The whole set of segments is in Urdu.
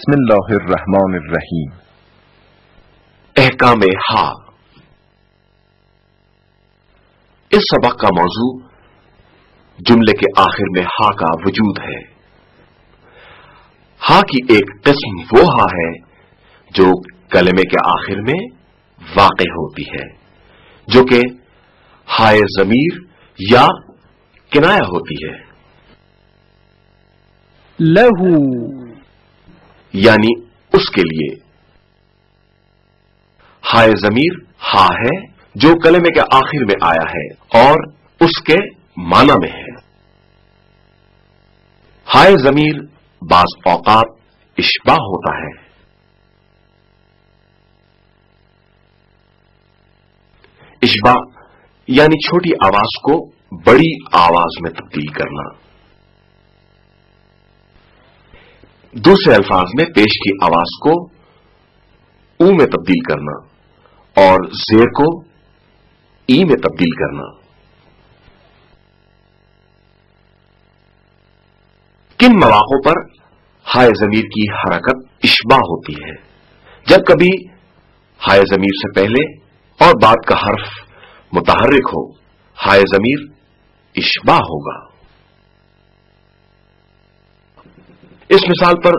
بسم اللہ الرحمن الرحیم۔ احکام ہا۔ اس سبق کا موضوع جملے کے آخر میں ہا کا وجود ہے۔ ہا کی ایک قسم وہ ہا ہے جو کلمے کے آخر میں واقع ہوتی ہے، جو کہ ہائے ضمیر یا کنایہ ہوتی ہے۔ لہو یعنی اس کے لیے۔ ہائے ضمیر ہا ہے جو کلمے کے آخر میں آیا ہے اور اس کے معنی میں ہے۔ ہائے ضمیر بعض اوقات اشباہ ہوتا ہے۔ اشباہ یعنی چھوٹی آواز کو بڑی آواز میں تبدیل کرنا۔ دوسرے الفاظ میں پیش کی آواز کو او میں تبدیل کرنا اور زیر کو ای میں تبدیل کرنا۔ کن مواقع پر ہائے ضمیر کی حرکت اشباہ ہوتی ہے؟ جب کبھی ہائے ضمیر سے پہلے اور بعد کا حرف متحرک ہو، ہائے ضمیر اشباہ ہوگا۔ اس مثال پر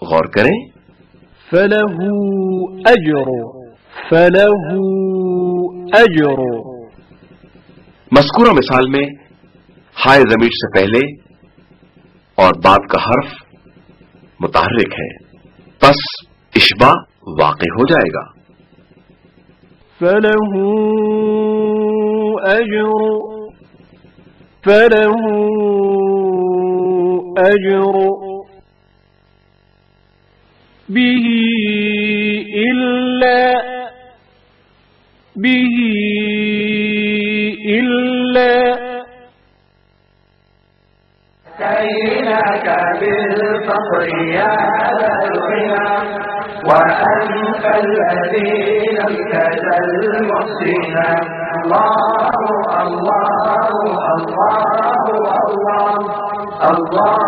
غور کریں۔ فلہ اجر، فلہ اجر۔ مذکورہ مثال میں ہائے ضمیر سے پہلے اور بعد کا حرف متحرک ہے، پس اشباہ واقع ہو جائے گا۔ فلہ اجر، فلہ اجر به إلا كيناك بالفقر يا الغنى وأنت الذي لم تزل محسنا الله الله الله الله الله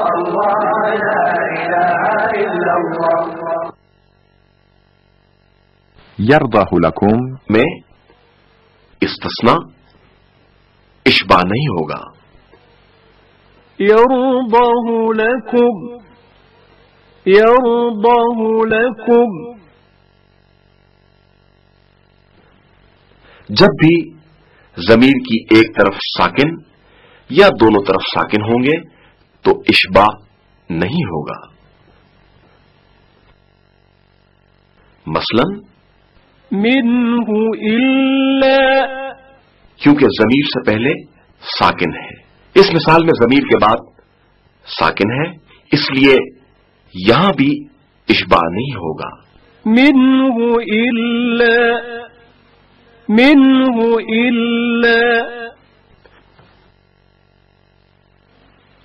الله لا إله إلا الله۔ یرضہ لکم میں استثناء اشباہ نہیں ہوگا۔ یرضہ لکم، یرضہ لکم۔ جب بھی ضمیر کی ایک طرف ساکن یا دونوں طرف ساکن ہوں گے تو اشباہ نہیں ہوگا۔ مثلا منہ الا، کیونکہ ضمیر سے پہلے ساکن ہے۔ اس مثال میں ضمیر کے بعد ساکن ہے، اس لیے یہاں بھی اشباہ نہیں ہوگا۔ منہ الا، منہ الا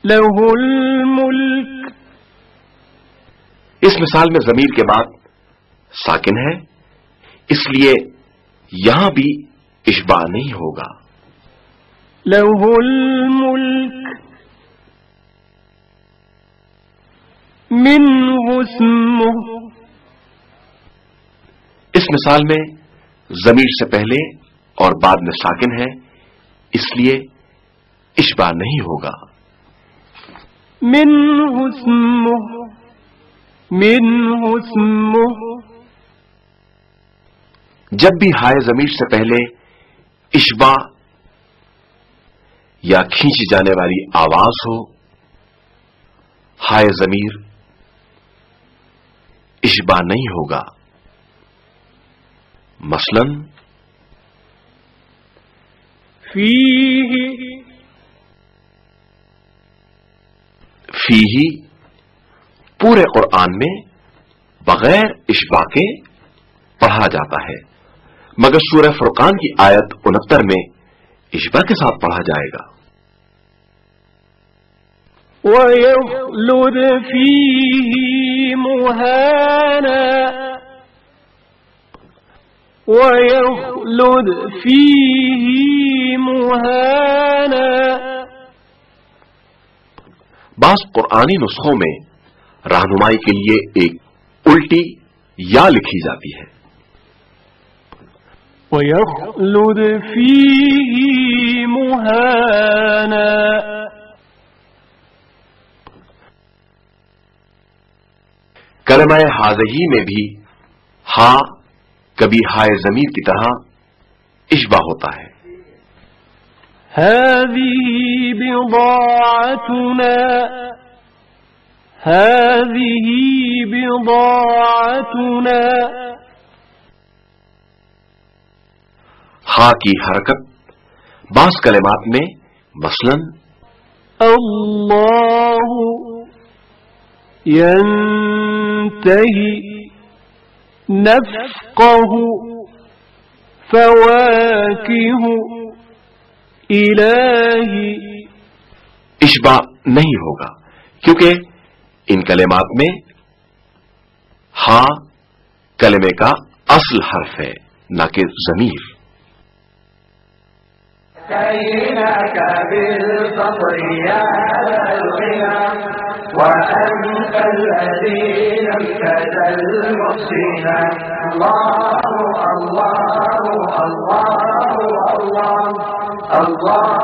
لہ الملک۔ اس مثال میں ضمیر کے بعد ساکن ہے، اس لیے یہاں بھی اشباہ نہیں ہوگا۔ لہ الملک منہ اسمہ۔ اس مثال میں ضمیر سے پہلے اور بعد میں ساکن ہے، اس لیے اشباہ نہیں ہوگا۔ منہ اسمہ، منہ اسمہ۔ جب بھی ہائے ضمیر سے پہلے اشباہ یا کھینچی جانے والی آواز ہو، ہائے ضمیر اشباہ نہیں ہوگا۔ مثلا فیہ، فیہ پورے قرآن میں بغیر اشباہ کے پڑھا جاتا ہے، مگر سورہ فرقان کی آیت 69 میں اشباہ کے ساتھ پڑھا جائے گا۔ وَيَخْلُدْ فِيهِ مُهَانًا، وَيَخْلُدْ فِيهِ مُهَانًا۔ بعض قرآنی نسخوں میں رہنمائی کے لیے ایک الٹی یا لکھی جاتی ہے. وَيَخْلُدْ فِيهِ مُهَانًا. کلمہ حاضہی میں بھی ہا کبھی ہائے ضمیر کی طرح اشباہ ہوتا ہے. هذه بضاعتنا هذه بضاعتنا. ہا کی حرکت بعض کلمات میں مثلاً اللہ ينتهي نفقه فواكه الہی اشباہ نہیں ہوگا کیونکہ ان کلمات میں ہا کلمے کا اصل حرف ہے نہ کہ ضمیر. كيناك بالفقر يا الغنى وأنت الذي لم تزل محسنا. الله الله الله الله الله